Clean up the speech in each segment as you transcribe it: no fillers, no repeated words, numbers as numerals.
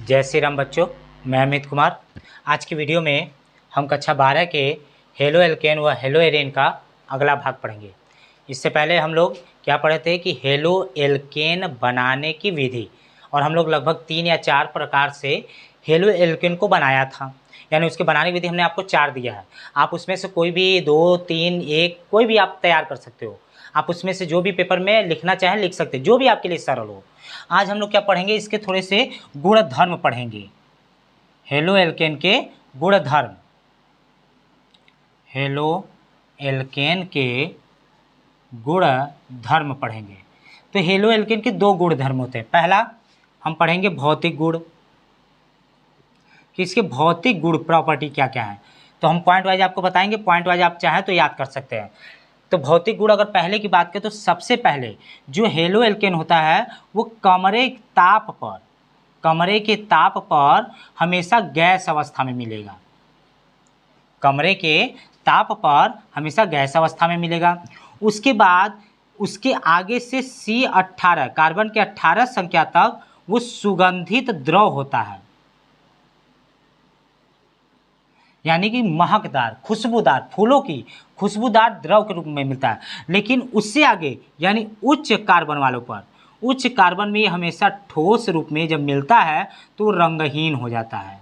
जय श्री राम बच्चों, मैं अमित कुमार। आज की वीडियो में हम कक्षा 12 के हेलो एल्केन व हेलो एरेन का अगला भाग पढ़ेंगे। इससे पहले हम लोग क्या पढ़े थे कि हेलो एल्केन बनाने की विधि, और हम लोग लगभग 3 या 4 प्रकार से हेलो एल्केन को बनाया था। यानी उसके बनाने की विधि हमने आपको 4 दिया है। आप उसमें से कोई भी 2, 3, 1 कोई भी आप तैयार कर सकते हो। आप उसमें से जो भी पेपर में लिखना चाहें लिख सकते हो, जो भी आपके लिए सरल हो। आज हम लोग क्या पढ़ेंगे, इसके थोड़े से गुणधर्म पढ़ेंगे। हेलो एल्केन के गुणधर्म, हेलो एल्केन के गुणधर्म पढ़ेंगे। तो हेलो एल्केन के 2 गुणधर्म होते हैं। पहला हम पढ़ेंगे भौतिक गुण, कि इसके भौतिक गुण प्रॉपर्टी क्या क्या है। तो हम पॉइंट वाइज आपको बताएंगे, पॉइंट वाइज आप चाहें तो याद कर सकते हैं। तो भौतिक गुण अगर पहले की बात करें तो सबसे पहले जो हेलो एल्केन होता है वो कमरे के ताप पर हमेशा गैस अवस्था में मिलेगा। कमरे के ताप पर हमेशा गैस अवस्था में मिलेगा। उसके बाद उसके आगे से C18 कार्बन के 18 संख्या तक वो सुगंधित द्रव होता है, यानी कि महकदार, खुशबूदार, फूलों की खुशबूदार द्रव के रूप में मिलता है। लेकिन उससे आगे यानी उच्च कार्बन वालों पर, उच्च कार्बन में ये हमेशा ठोस रूप में जब मिलता है तो रंगहीन हो जाता है,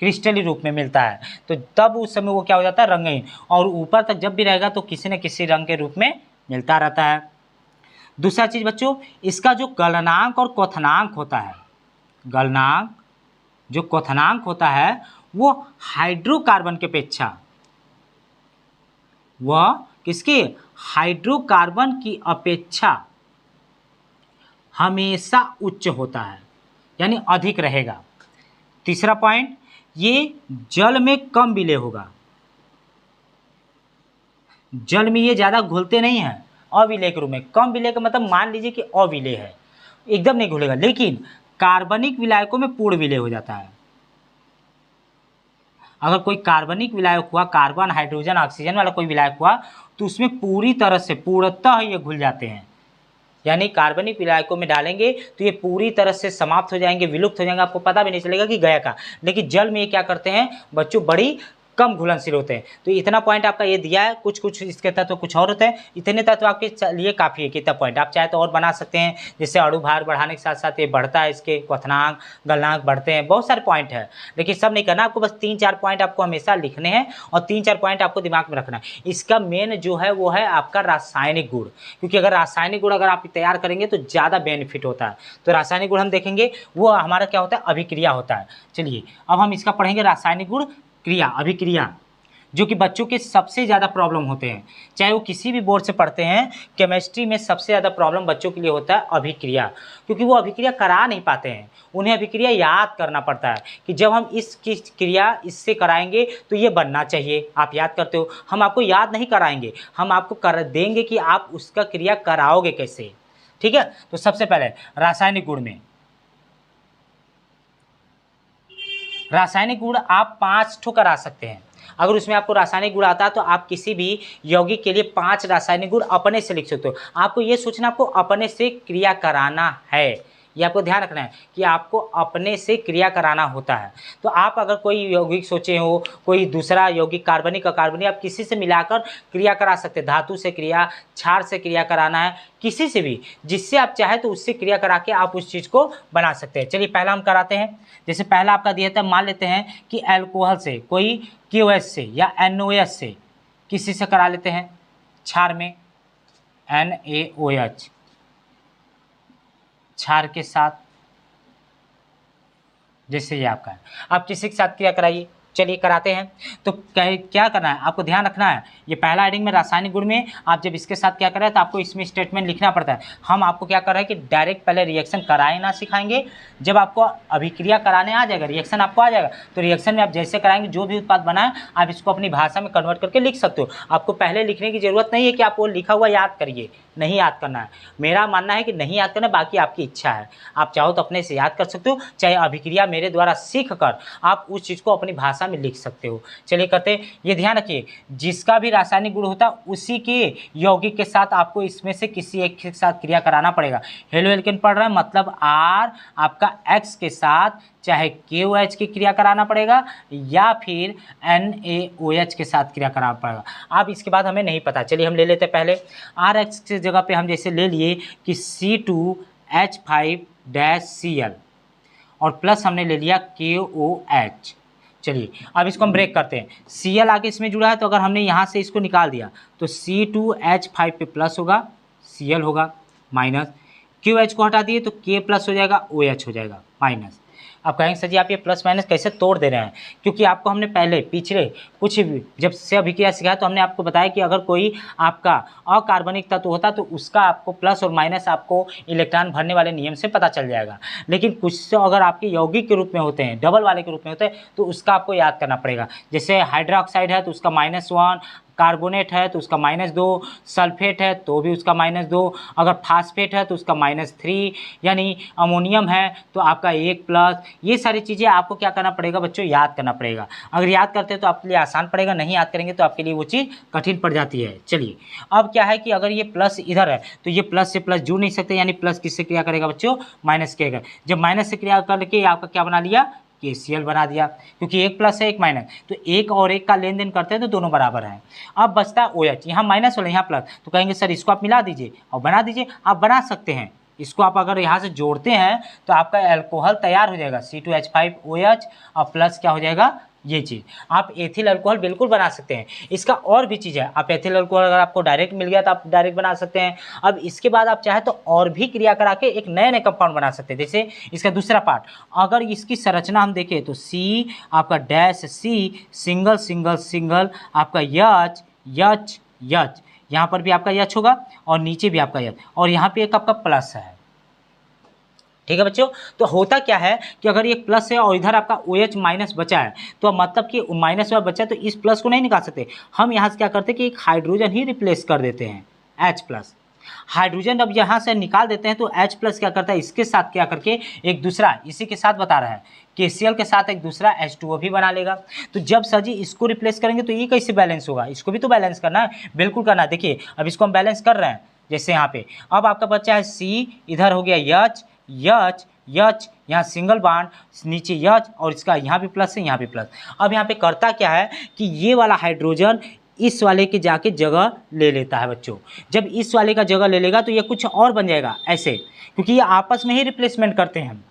क्रिस्टली रूप में मिलता है। तो तब उस समय वो क्या हो जाता है, रंगहीन। और ऊपर तक जब भी रहेगा तो किसी न किसी रंग के रूप में मिलता रहता है। दूसरा चीज़ बच्चों, इसका जो गलनांक और क्वथनांक होता है, गलनांक जो क्वथनांक होता है वो हाइड्रोकार्बन के अपेक्षा, वह किसके, हाइड्रोकार्बन की अपेक्षा हमेशा उच्च होता है, यानी अधिक रहेगा। तीसरा पॉइंट, ये जल में कम विलेय होगा। जल में ये ज़्यादा घुलते नहीं हैं, अविलेय के रूप में। कम विलेय का मतलब मान लीजिए कि अविलेय है, एकदम नहीं घुलेगा। लेकिन कार्बनिक विलायकों में पूर्ण विलेय हो जाता है। अगर कोई कार्बनिक विलायक हुआ, कार्बन हाइड्रोजन ऑक्सीजन वाला कोई विलायक हुआ, तो उसमें पूरी तरह से पूर्णतः ये घुल जाते हैं। यानी कार्बनिक विलायकों में डालेंगे तो ये पूरी तरह से समाप्त हो जाएंगे, विलुप्त हो जाएंगे, आपको पता भी नहीं चलेगा कि गया का। लेकिन जल में ये क्या करते हैं बच्चों, बड़ी कम घुलनशील होते हैं। तो इतना पॉइंट आपका ये दिया है। कुछ इसके तत्व कुछ और होते हैं। इतने तत्व आपके लिए काफ़ी है। कितना पॉइंट आप चाहे तो और बना सकते हैं। जैसे अणु भार बढ़ाने के साथ साथ ये बढ़ता है, इसके क्वथनांक गलनांक बढ़ते हैं, बहुत सारे पॉइंट है। लेकिन सब नहीं करना आपको, बस 3-4 पॉइंट आपको हमेशा लिखने हैं और 3-4 पॉइंट आपको दिमाग में रखना है। इसका मेन जो है वो है आपका रासायनिक गुण, क्योंकि अगर रासायनिक गुण अगर आप तैयार करेंगे तो ज़्यादा बेनिफिट होता है। तो रासायनिक गुण हम देखेंगे, वो हमारा क्या होता है, अभिक्रिया होता है। चलिए अब हम इसका पढ़ेंगे रासायनिक गुण, क्रिया, अभिक्रिया, जो कि बच्चों के सबसे ज़्यादा प्रॉब्लम होते हैं। चाहे वो किसी भी बोर्ड से पढ़ते हैं, केमिस्ट्री में सबसे ज़्यादा प्रॉब्लम बच्चों के लिए होता है अभिक्रिया, क्योंकि वो अभिक्रिया करा नहीं पाते हैं। उन्हें अभिक्रिया याद करना पड़ता है कि जब हम इसकी क्रिया इससे कराएंगे तो ये बनना चाहिए। आप याद करते हो, हम आपको याद नहीं कराएंगे, हम आपको कर देंगे कि आप उसका क्रिया कराओगे कैसे। ठीक है, तो सबसे पहले रासायनिक गुण में, रासायनिक गुण आप 5 ठो करा सकते हैं। अगर उसमें आपको रासायनिक गुण आता है तो आप किसी भी यौगिक के लिए 5 रासायनिक गुण अपने से लिख सकते हो। आपको ये सोचना आपको अपने से क्रिया कराना है, ये आपको ध्यान रखना है कि आपको अपने से क्रिया कराना होता है। तो आप अगर कोई यौगिक सोचे हो, कोई दूसरा यौगिक कार्बनिक अकार्बनिक, आप किसी से मिलाकर क्रिया करा सकते हैं। धातु से क्रिया, क्षार से क्रिया कराना है, किसी से भी, जिससे आप चाहे तो उससे क्रिया करा के आप उस चीज़ को बना सकते हैं। चलिए पहला हम कराते हैं। जैसे पहला आपका दिया था, मान लेते हैं कि अल्कोहल से, कोई KOH से या NOH से, किसी से करा लेते हैं। क्षार में NaOH, क्षार के साथ, जैसे ये आपका है। आप किसी के साथ क्रिया कराइए। चलिए कराते हैं। तो क्या करना है, आपको ध्यान रखना है, ये पहला हेडिंग में रासायनिक गुण में आप जब इसके साथ क्या कर रहे हैं तो आपको इसमें स्टेटमेंट लिखना पड़ता है। हम आपको क्या कर रहे हैं कि डायरेक्ट पहले रिएक्शन कराए ना सिखाएंगे। जब आपको अभिक्रिया कराने आ जाएगा, रिएक्शन आपको आ जाएगा, तो रिएक्शन में आप जैसे कराएंगे, जो भी उत्पाद बनाए आप इसको अपनी भाषा में कन्वर्ट करके लिख सकते हो। आपको पहले लिखने की ज़रूरत नहीं है कि आप वो लिखा हुआ याद करिए, नहीं याद करना है। मेरा मानना है कि नहीं याद करना, बाकी आपकी इच्छा है। आप चाहो तो अपने से याद कर सकते हो, चाहे अभिक्रिया मेरे द्वारा सीख कर आप उस चीज़ को अपनी भाषा भाषा में लिख सकते हो। चलिए करते हैं, ये ध्यान रखिए जिसका भी रासायनिक गुण होता है उसी के यौगिक के साथ आपको इसमें से किसी एक के साथ क्रिया कराना पड़ेगा। हेलो एल्केन पढ़ रहा है मतलब R आपका X के साथ चाहे KOH की क्रिया कराना पड़ेगा या फिर NaOH के साथ क्रिया कराना पड़ेगा। अब इसके बाद हमें नहीं पता, चलिए हम ले लेते हैं पहले RH की जगह पे हम जैसे ले लिए कि C2H5-Cl और प्लस हमने ले लिया KOH। चलिए अब इसको हम ब्रेक करते हैं, Cl आगे इसमें जुड़ा है तो अगर हमने यहाँ से इसको निकाल दिया तो C2H5 पे प्लस होगा, Cl होगा माइनस, QH को हटा दिए तो K प्लस हो जाएगा, OH हो जाएगा माइनस। अब कहेंगे सर जी आप ये प्लस माइनस कैसे तोड़ दे रहे हैं, क्योंकि आपको हमने पहले पिछले कुछ जब से अभिक्रिया सिखाया तो हमने आपको बताया कि अगर कोई आपका अकार्बनिक तत्व होता तो उसका आपको प्लस और माइनस आपको इलेक्ट्रॉन भरने वाले नियम से पता चल जाएगा, लेकिन कुछ से अगर आपके यौगिक के रूप में होते हैं, डबल वाले के रूप में होते हैं तो उसका आपको याद करना पड़ेगा। जैसे हाइड्रोक्साइड है तो उसका -1, कार्बोनेट है तो उसका -2, सल्फेट है तो भी उसका -2, अगर फास्फेट है तो उसका -3, यानी अमोनियम है तो आपका 1+। ये सारी चीज़ें आपको क्या करना पड़ेगा बच्चों, याद करना पड़ेगा। अगर याद करते हैं तो आपके लिए आसान पड़ेगा, नहीं याद करेंगे तो आपके लिए वो चीज़ कठिन पड़ जाती है। चलिए अब क्या है कि अगर ये प्लस इधर है तो ये प्लस से प्लस जुड़ नहीं सकते, यानी प्लस किससे क्रिया करेगा बच्चों, माइनस के। जब माइनस से क्रिया करके आपका क्या बना लिया, KCl बना दिया, क्योंकि एक प्लस है एक माइनस, तो एक और एक का लेन देन करते हैं तो दोनों बराबर हैं। अब बचता है OH, यहाँ माइनस वाला यहाँ प्लस, तो कहेंगे सर इसको आप मिला दीजिए और बना दीजिए। आप बना सकते हैं इसको, आप अगर यहाँ से जोड़ते हैं तो आपका अल्कोहल तैयार हो जाएगा, C2H5OH और प्लस क्या हो जाएगा ये चीज़। आप एथिल अल्कोहल बिल्कुल बना सकते हैं। इसका और भी चीज़ है, आप एथिल अल्कोहल अगर आपको डायरेक्ट मिल गया तो आप डायरेक्ट बना सकते हैं। अब इसके बाद आप चाहे तो और भी क्रिया करा के एक नए नए कंपाउंड बना सकते हैं। जैसे इसका दूसरा पार्ट, अगर इसकी संरचना हम देखें तो C आपका dash C single single single आपका H H H, यहाँ पर भी आपका H होगा और नीचे भी आपका H, और यहाँ पे एक आपका प्लस है। ठीक है बच्चों, तो होता क्या है कि अगर ये प्लस है और इधर आपका OH माइनस बचा है तो मतलब कि माइनस वाला बचा है तो इस प्लस को नहीं निकाल सकते, हम यहाँ से क्या करते हैं कि एक हाइड्रोजन ही रिप्लेस कर देते हैं, H+। हाइड्रोजन अब यहाँ से निकाल देते हैं तो H+ क्या करता है, इसके साथ क्या करके एक दूसरा, इसी के साथ बता रहा है KCl के साथ एक दूसरा H2O भी बना लेगा। तो जब सर जी इसको रिप्लेस करेंगे तो ये कैसे बैलेंस होगा, इसको भी तो बैलेंस करना है, बिल्कुल करना है। देखिए अब इसको हम बैलेंस कर रहे हैं, जैसे यहाँ पे अब आपका बच्चा है C, इधर हो गया H H H, यहाँ सिंगल बॉन्ड नीचे H और इसका यहाँ भी प्लस है यहाँ भी प्लस। अब यहाँ पे करता क्या है कि ये वाला हाइड्रोजन इस वाले के जाके जगह ले लेता है बच्चों। जब इस वाले का जगह ले लेगा तो ये कुछ और बन जाएगा ऐसे, क्योंकि ये आपस में ही रिप्लेसमेंट करते हैं,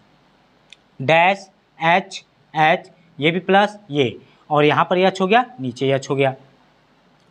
डैश H H, ये भी प्लस ये, और यहाँ पर H हो गया, नीचे H हो गया,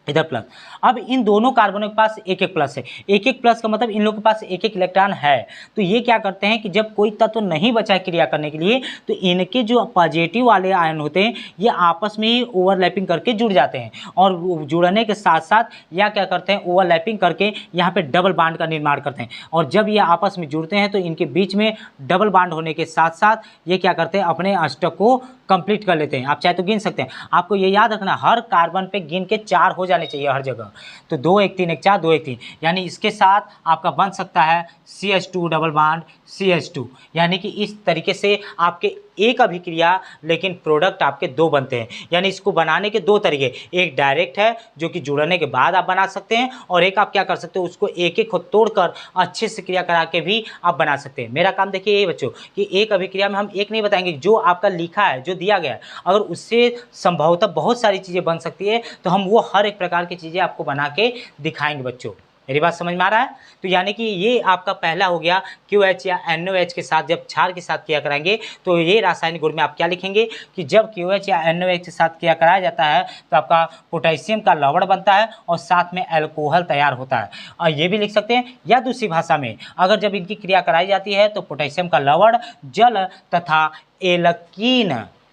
इधर प्लस। अब इन दोनों कार्बनों के पास एक एक प्लस है, एक एक प्लस का मतलब इन लोगों के पास एक एक इलेक्ट्रॉन है। तो ये क्या करते हैं कि जब कोई तत्व नहीं बचा है क्रिया करने के लिए तो इनके जो पॉजिटिव वाले आयन होते हैं ये आपस में ही ओवरलैपिंग करके जुड़ जाते हैं, और जुड़ने के साथ साथ या क्या करते हैं ओवरलैपिंग करके यहाँ पे डबल बाड का निर्माण करते हैं, और जब ये आपस में जुड़ते हैं तो इनके बीच में डबल बाड होने के साथ साथ ये क्या करते हैं अपने अष्टक को कंप्लीट कर लेते हैं। आप चाहे तो गिन सकते हैं, आपको ये याद रखना हर कार्बन पे गिन के 4 हो जाने चाहिए हर जगह, तो 2 1 3 1 4 2 1 3, यानी इसके साथ आपका बन सकता है CH2 डबल बॉन्ड CH2, यानी कि इस तरीके से आपके एक अभिक्रिया लेकिन प्रोडक्ट आपके 2 बनते हैं। यानी इसको बनाने के 2 तरीके, एक डायरेक्ट है जो कि जुड़ने के बाद आप बना सकते हैं, और एक आप क्या कर सकते हो उसको एक एक को तोड़कर अच्छे से क्रिया करा के भी आप बना सकते हैं। मेरा काम देखिए ये बच्चों कि एक अभिक्रिया में हम एक नहीं बताएंगे, जो आपका लिखा है जो दिया गया है अगर उससे संभवतः बहुत सारी चीज़ें बन सकती है तो हम वो हर एक प्रकार की चीज़ें आपको बना के दिखाएंगे बच्चों। मेरी बात समझ में आ रहा है? तो यानी कि ये आपका पहला हो गया QH या NOH के साथ जब क्षार के साथ क्रिया कराएंगे तो ये रासायनिक गुण में आप क्या लिखेंगे कि जब QH या NOH के साथ क्रिया कराया जाता है तो आपका पोटेशियम का लवण बनता है और साथ में अल्कोहल तैयार होता है। और ये भी लिख सकते हैं, या दूसरी भाषा में अगर जब इनकी क्रिया कराई जाती है तो पोटेशियम का लवण जल तथा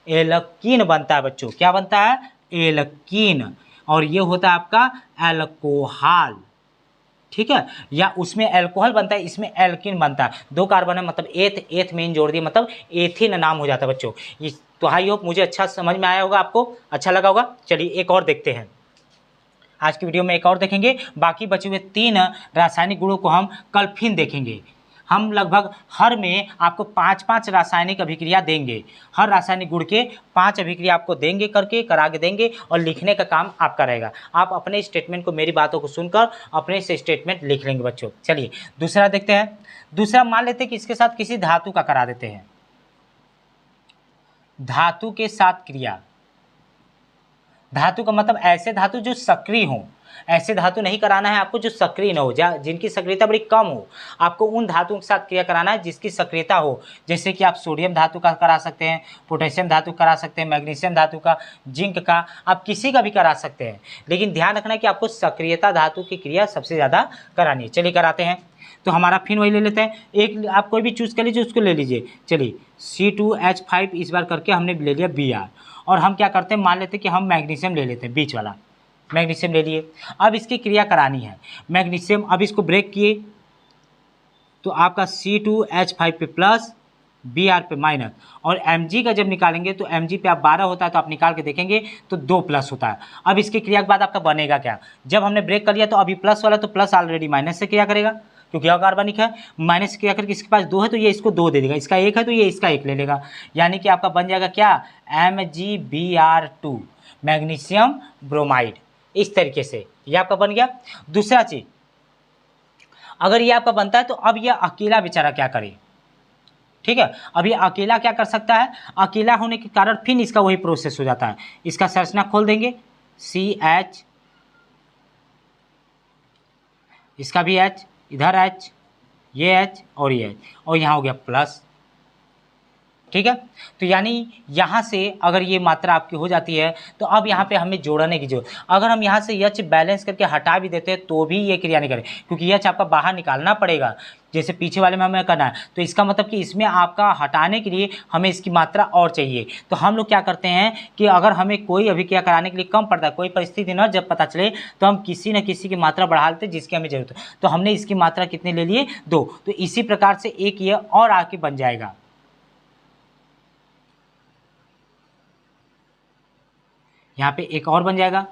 एल्कीन बनता है बच्चों। क्या बनता है? एल्कीन, और ये होता है आपका अल्कोहल। ठीक है, या उसमें अल्कोहल बनता है, इसमें एल्कीन बनता है। 2 कार्बन है मतलब एथ में जोड़ दिए मतलब एथिन नाम हो जाता है बच्चों। ये तो आई होप मुझे अच्छा समझ में आया होगा, आपको अच्छा लगा होगा। चलिए एक और देखते हैं, आज की वीडियो में एक और देखेंगे, बाकी बचे हुए 3 रासायनिक गुणों को हम कल फिर देखेंगे। हम लगभग हर में आपको 5-5 रासायनिक अभिक्रिया देंगे, हर रासायनिक गुण के 5 अभिक्रिया आपको देंगे, करा के देंगे और लिखने का काम आपका रहेगा। आप अपने स्टेटमेंट को, मेरी बातों को सुनकर अपने से स्टेटमेंट लिख लेंगे बच्चों। चलिए दूसरा देखते हैं। दूसरा मान लेते हैं कि इसके साथ किसी धातु का करा देते हैं, धातु के साथ क्रिया। धातु का मतलब ऐसे धातु जो सक्रिय हो, ऐसे धातु नहीं कराना है आपको जो सक्रिय न हो, जिनकी सक्रियता बड़ी कम हो। आपको उन धातुओं के साथ क्रिया कराना है जिसकी सक्रियता हो। जैसे कि आप सोडियम धातु का करा सकते हैं, पोटेशियम धातु करा सकते हैं, मैग्नीशियम धातु का, जिंक का, आप किसी का भी करा सकते हैं, लेकिन ध्यान रखना है कि आपको सक्रियता धातु की क्रिया सबसे ज़्यादा करानी है। चलिए कराते हैं। तो हमारा फिर वही ले लेते हैं, एक आप कोई भी चूज़ कर लीजिए, उसको ले लीजिए। चलिए C2H5 इस बार करके हमने ले लिया Br, और हम क्या करते हैं, मान लेते हैं कि हम मैग्नीशियम ले लेते हैं, बीच वाला मैग्नीशियम ले लिए। अब इसकी क्रिया करानी है मैग्नीशियम, अब इसको ब्रेक किए तो आपका C2H5 पे प्लस, Br पे माइनस, और Mg का जब निकालेंगे तो Mg पे आप 12 होता है तो आप निकाल के देखेंगे तो 2 प्लस होता है। अब इसकी क्रिया के बाद आपका बनेगा क्या, जब हमने ब्रेक कर लिया तो अभी प्लस वाला तो प्लस ऑलरेडी माइनस से क्रिया करेगा, क्योंकि कार्बनिक है, माइनस क्रिया करके इसके पास 2 है तो ये इसको 2 दे देगा, इसका 1 है तो ये इसका 1 ले लेगा, यानी कि आपका बन जाएगा क्या, MgBr2 मैग्नीशियम ब्रोमाइड। इस तरीके से ये आपका बन गया। दूसरा चीज, अगर ये आपका बनता है तो अब ये अकेला बेचारा क्या करे, ठीक है। अब ये अकेला क्या कर सकता है, अकेला होने के कारण फिर इसका वही प्रोसेस हो जाता है। इसका संरचना खोल देंगे, CH, इसका भी H, इधर H, ये H और ये H, और यहाँ हो गया प्लस, ठीक है। तो यानी यहाँ से अगर ये मात्रा आपकी हो जाती है तो अब यहाँ पे हमें जोड़ने की जरूरत, अगर हम यहाँ से H बैलेंस करके हटा भी देते हैं तो भी ये क्रिया नहीं करे, क्योंकि H आपका बाहर निकालना पड़ेगा, जैसे पीछे वाले में हमें करना है। तो इसका मतलब कि इसमें आपका हटाने के लिए हमें इसकी मात्रा और चाहिए। तो हम लोग क्या करते हैं कि अगर हमें कोई अभिक्रिया कराने के लिए कम पड़ता है, कोई परिस्थिति न जब पता चले, तो हम किसी न किसी की मात्रा बढ़ा लेते हैं जिसकी हमें जरूरत है। तो हमने इसकी मात्रा कितने ले लिए, 2। तो इसी प्रकार से एक ये और आके बन जाएगा, यहाँ पे एक और बन जाएगा।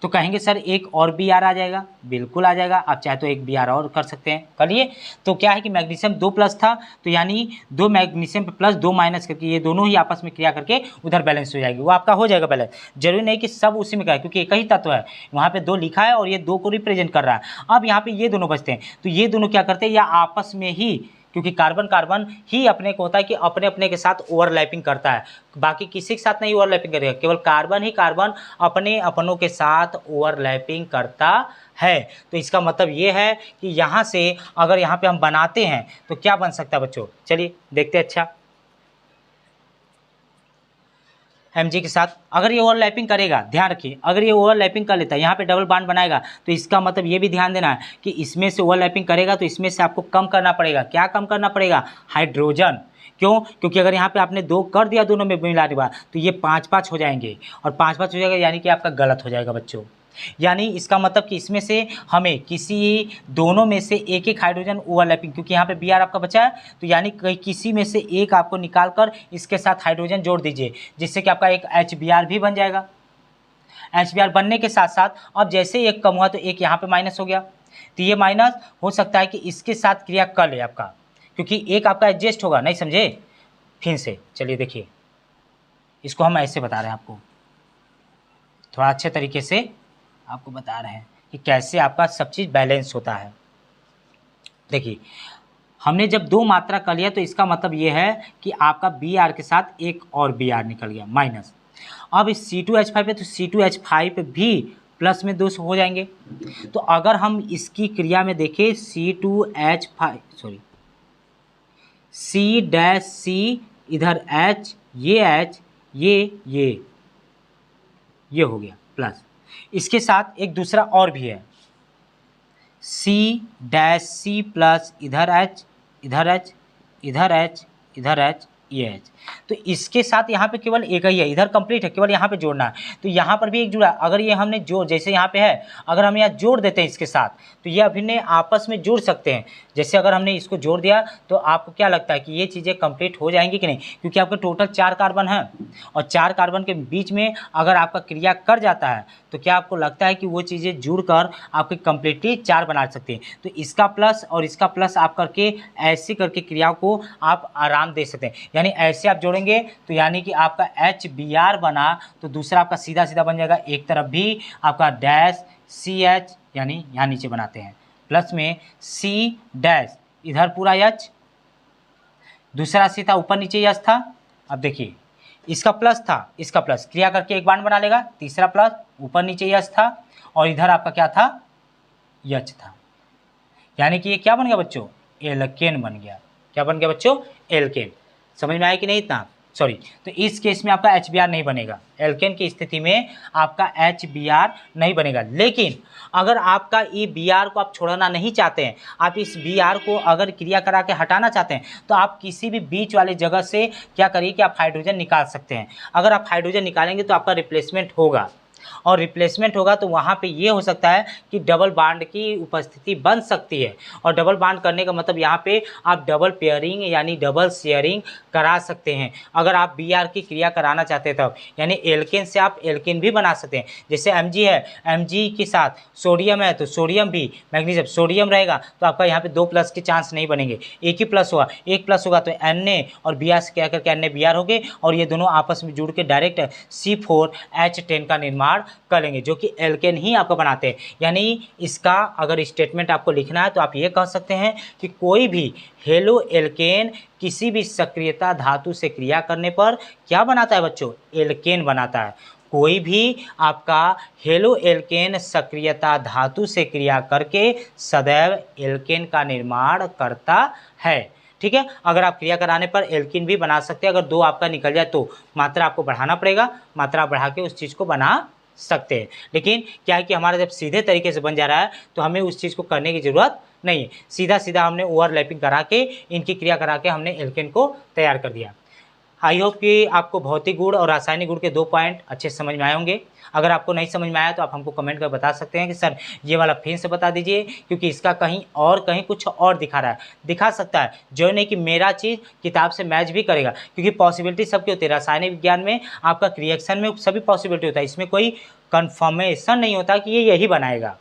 तो कहेंगे सर एक और Br आ जाएगा, बिल्कुल आ जाएगा, आप चाहे तो एक Br और कर सकते हैं, करिए। तो क्या है कि मैग्नीशियम 2 प्लस था, तो यानी 2 मैग्नीशियम पे प्लस 2 माइनस करके ये दोनों ही आपस में क्रिया करके उधर बैलेंस हो जाएगी, वो आपका हो जाएगा बैलेंस। जरूरी नहीं कि सब उसी में का है, क्योंकि एक ही तत्व है, वहाँ पे 2 लिखा है और ये 2 को रिप्रेजेंट कर रहा है। अब यहाँ पे ये दोनों बचते हैं, तो ये दोनों क्या करते हैं, या आपस में ही, क्योंकि कार्बन कार्बन ही अपने को होता है कि अपने अपने के साथ ओवरलैपिंग करता है, बाकी किसी के साथ नहीं ओवरलैपिंग करेगा, केवल कार्बन ही कार्बन अपने अपनों के साथ ओवरलैपिंग करता है। तो इसका मतलब ये है कि यहाँ से अगर यहाँ पे हम बनाते हैं तो क्या बन सकता है बच्चों, चलिए देखते हैं। अच्छा, Mg के साथ अगर ये ओवरलैपिंग करेगा, ध्यान रखिए, अगर ये ओवरलैपिंग कर लेता है, यहाँ पे डबल बॉन्ड बनाएगा, तो इसका मतलब ये भी ध्यान देना है कि इसमें से ओवरलैपिंग करेगा तो इसमें से आपको कम करना पड़ेगा। क्या कम करना पड़ेगा, हाइड्रोजन। क्यों, क्योंकि अगर यहाँ पे आपने 2 कर दिया दोनों में मिलाने के बाद तो ये 5-5 हो जाएंगे, और 5-5 हो जाएगा यानी कि आपका गलत हो जाएगा बच्चों। यानी इसका मतलब कि इसमें से हमें किसी दोनों में से एक एक हाइड्रोजन ओवरलैपिंग, क्योंकि यहाँ पे Br आपका बचा है, तो यानी किसी में से एक आपको निकाल कर इसके साथ हाइड्रोजन जोड़ दीजिए, जिससे कि आपका एक HBr भी बन जाएगा। HBr बनने के साथ साथ अब जैसे एक कम हुआ तो एक यहाँ पे माइनस हो गया, तो ये माइनस हो सकता है कि इसके साथ क्रिया कर ले आपका, क्योंकि एक आपका एडजस्ट होगा, नहीं समझे फिर से। चलिए देखिए, इसको हम ऐसे बता रहे हैं आपको, थोड़ा अच्छे तरीके से आपको बता रहे हैं कि कैसे आपका सब चीज़ बैलेंस होता है। देखिए, हमने जब 2 मात्रा कर लिया तो इसका मतलब ये है कि आपका Br के साथ एक और Br निकल गया माइनस। अब इस C2H5 है तो C2H5 भी प्लस में 2 हो जाएंगे। तो अगर हम इसकी क्रिया में देखें, C2H5 सॉरी C' इधर H, ये H, ये हो गया प्लस। इसके साथ एक दूसरा और भी है, C' प्लस इधर H, इधर H, इधर H, इधर H, ये H। तो इसके साथ यहाँ पे केवल एक ही है, इधर कंप्लीट है, केवल यहाँ पे जोड़ना है। तो यहाँ पर भी एक जुड़ा, अगर ये हमने जोड़, जैसे यहाँ पे है, अगर हम यहाँ जोड़ देते हैं इसके साथ, तो ये अभिन्न आपस में जुड़ सकते हैं। जैसे अगर हमने इसको जोड़ दिया तो आपको क्या लगता है कि ये चीज़ें कंप्लीट हो जाएंगी कि नहीं, क्योंकि आपके टोटल 4 कार्बन है और 4 कार्बन के बीच में अगर आपका क्रिया कर जाता है तो क्या आपको लगता है कि वो चीज़ें जुड़कर आपकी कंप्लीटली 4 बना सकते हैं। तो इसका प्लस और इसका प्लस आप करके ऐसे करके क्रिया को आप आराम दे सकते हैं। यानी ऐसे आप जोड़ेंगे तो यानी कि आपका HBr बना, तो दूसरा आपका सीधा सीधा बन जाएगा, एक तरफ भी आपका डैश CH, यानी यहाँ नीचे बनाते हैं प्लस में C डैश, इधर पूरा H, दूसरा सी था ऊपर नीचे यच था। अब देखिए इसका प्लस था, इसका प्लस क्रिया करके एक बार बना लेगा, तीसरा प्लस ऊपर नीचे यच था और इधर आपका क्या था, यच था। यानी कि ये क्या बन गया बच्चों, एल्केन बन गया। क्या बन गया बच्चों, एल्केन। समझ में आया कि नहीं इतना, सॉरी। तो इस केस में आपका HBr नहीं बनेगा, एल्केन की स्थिति में आपका HBr नहीं बनेगा। लेकिन अगर आपका ये Br को आप छोड़ना नहीं चाहते हैं, आप इस Br को अगर क्रिया करा के हटाना चाहते हैं, तो आप किसी भी बीच वाले जगह से क्या करिए कि आप हाइड्रोजन निकाल सकते हैं। अगर आप हाइड्रोजन निकालेंगे तो आपका रिप्लेसमेंट होगा, और रिप्लेसमेंट होगा तो वहाँ पे ये हो सकता है कि डबल बॉन्ड की उपस्थिति बन सकती है। और डबल बॉन्ड करने का मतलब यहाँ पे आप डबल पेयरिंग यानी डबल शेयरिंग करा सकते हैं। अगर आप Br की क्रिया कराना चाहते हैं तब, यानी एल्केन से आप एल्केन भी बना सकते हैं। जैसे Mg है, Mg के साथ सोडियम है तो सोडियम भी, मैग्नीशियम सोडियम रहेगा तो आपका यहाँ पे 2 प्लस के चांस नहीं बनेंगे, एक ही प्लस होगा। एक प्लस होगा तो Na और Br से क्या करके NaBr हो गए और ये दोनों आपस में जुड़ के डायरेक्ट C4H10 का निर्माण कर लेंगे, जो कि एल्केन ही आपको बनाते हैं। यानी इसका अगर स्टेटमेंट आपको लिखना है तो आप ये कह सकते हैं कि कोई भी हेलो एल्केन किसी भी सक्रियता धातु से क्रिया करने पर क्या बनाता है बच्चों, एल्केन बनाता है। कोई भी आपका हेलो एल्केन सक्रियता धातु से क्रिया करके सदैव एल्केन का निर्माण करता है। ठीक है, अगर आप क्रिया कराने पर एल्कीन भी बना सकते हैं। अगर 2 आपका निकल जाए तो मात्रा आपको बढ़ाना पड़ेगा, मात्रा बढ़ा के उस चीज़ को बना सकते हैं। लेकिन क्या है कि हमारा जब सीधे तरीके से बन जा रहा है तो हमें उस चीज़ को करने की ज़रूरत नहीं है, सीधा सीधा हमने ओवरलैपिंग करा के इनकी क्रिया करा के हमने एल्केन को तैयार कर दिया। आई होप कि आपको भौतिक गुण और रासायनिक गुण के 2 पॉइंट अच्छे समझ में आए होंगे। अगर आपको नहीं समझ में आया तो आप हमको कमेंट कर बता सकते हैं कि सर ये वाला फिर से बता दीजिए, क्योंकि इसका कहीं कुछ और दिखा रहा है। दिखा सकता है, जो नहीं कि मेरा चीज़ किताब से मैच भी करेगा, क्योंकि पॉसिबिलिटी सबकी होती है। रासायनिक विज्ञान में आपका रिएक्शन में सभी पॉसिबिलिटी होता है, इसमें कोई कन्फर्मेशन नहीं होता कि ये यही बनाएगा।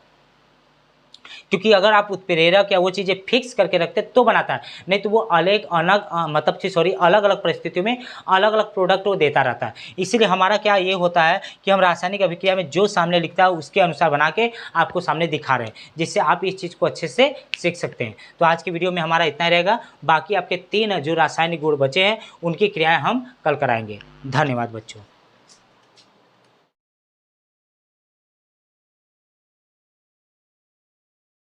क्योंकि अगर आप उत्प्रेरक या वो चीज़ें फिक्स करके रखते तो बनाता है, नहीं तो वो अलग अलग परिस्थितियों में अलग अलग प्रोडक्ट वो देता रहता है। इसीलिए हमारा क्या ये होता है कि हम रासायनिक अभिक्रिया में जो सामने लिखता है उसके अनुसार बना के आपको सामने दिखा रहे हैं, जिससे आप इस चीज़ को अच्छे से सीख सकते हैं। तो आज की वीडियो में हमारा इतना ही रहेगा। बाकी आपके 3 जो रासायनिक गुण बचे हैं उनकी क्रियाएँ हम कल कराएंगे। धन्यवाद बच्चों।